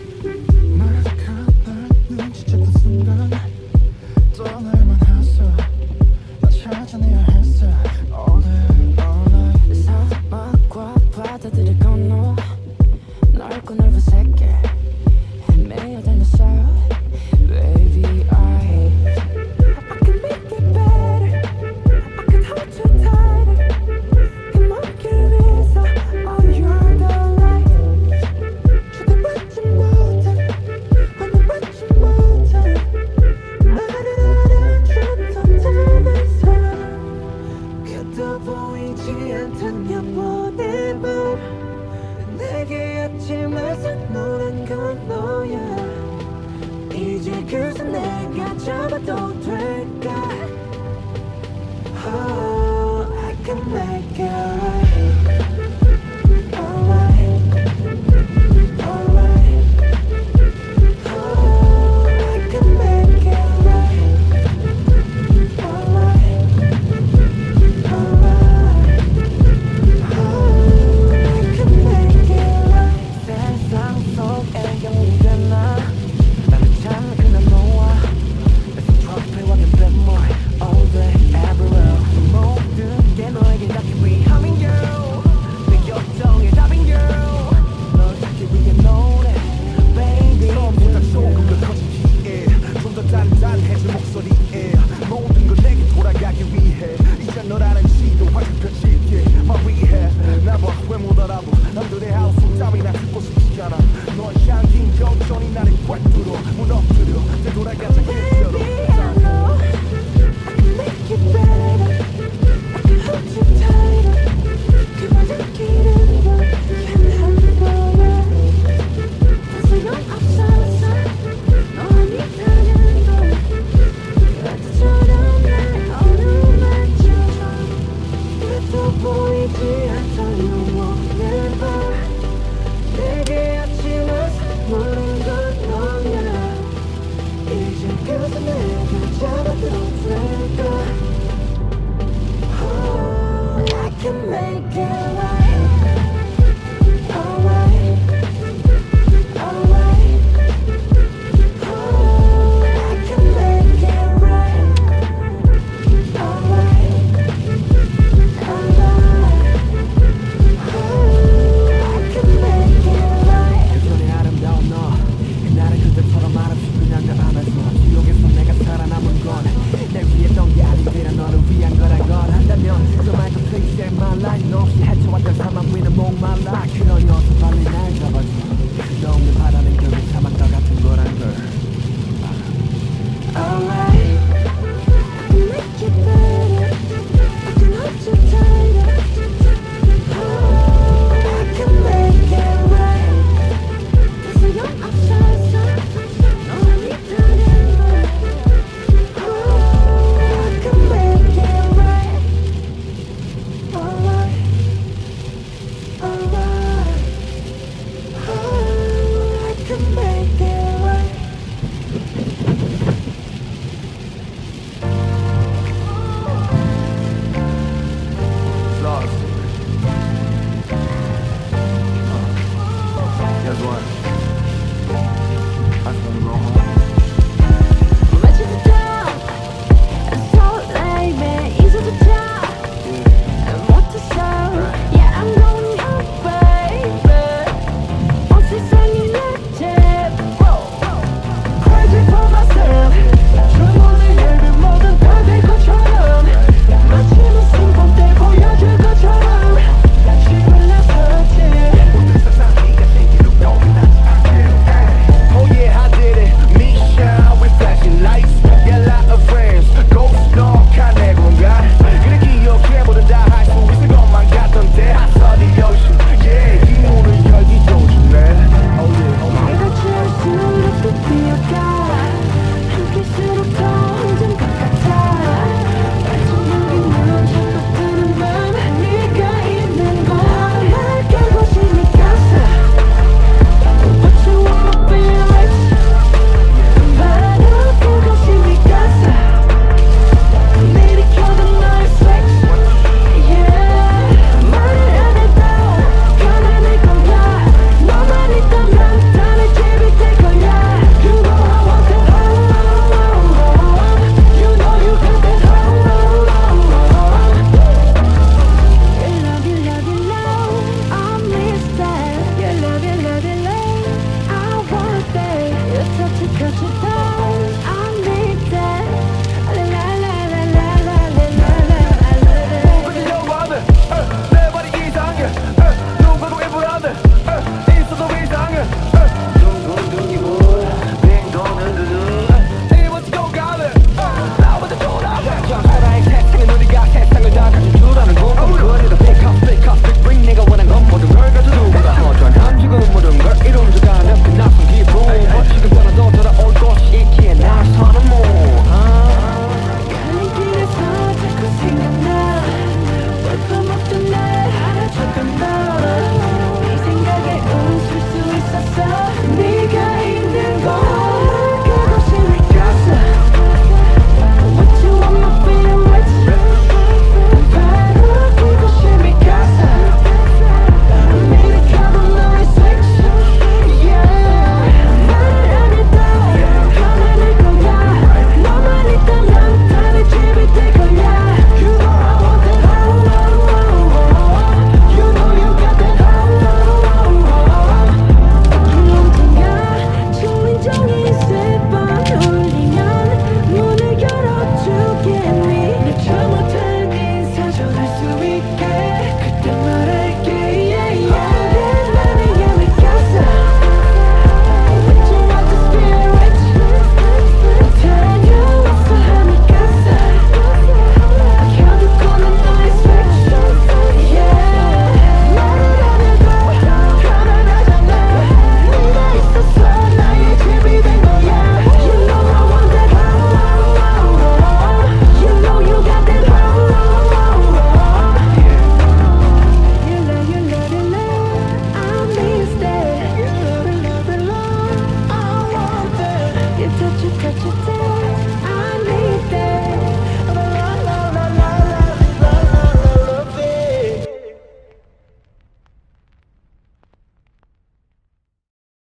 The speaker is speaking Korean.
말해가 날 눈치챘던 순간 떠날만 했어. 나 찾아내야 했어. All day, all night. 사막과 바다들을 건너 넓고 넓은 세계 헤매어 다녔어. Baby, I can make it better. I can hold you tighter. Come on, give it up. Oh, you're the light. 주대받지 못해. 환호받지 못해. 나를 알아주던 틈에서 곁도 보이지 않던 영원의 밤 내게 아침을 선물한 건 너야. 이제 그새 내가 잡아도 될까? Oh, I can make it right. Alright, alright. Oh, I can make it right. Alright, alright. Oh, I can make it right. 세상 속에 영웅이 되나? 나는 참 그냥 놓아. 내손 트로피와 뱀물 all day everywhere. 모든 게 너에게 닿기 위함인 girl. 내 결정의 답인 girl. 널 찾기 위해 노래 baby. 처음보다 조금 더 커진 기에 좀 더 단단해진 목소리에 모든 걸 내게 돌아가기 위해 이제 너라는 지도 활짝 펼칠게 말 위해 나봐 왜 못 알아봐 남들의 하우스 땀이나 듣고 싶지 않아 너의 향긴 여전히 나를 꽉 뚫어 무너뜨려 되돌아가자 그대로 Baby, I know I can make it better. I can hold you tighter. 그만 잡기는 건 괜한 거야. 다 소용없었어. 너 아니라는 걸. 그때처럼 날 어루만져줘. 그래도 보이지 않던 영원의 밤 내게 아침을 선물한 건 너야. 이제 그새 내가 잡아도 될까? Oh, I can make it right.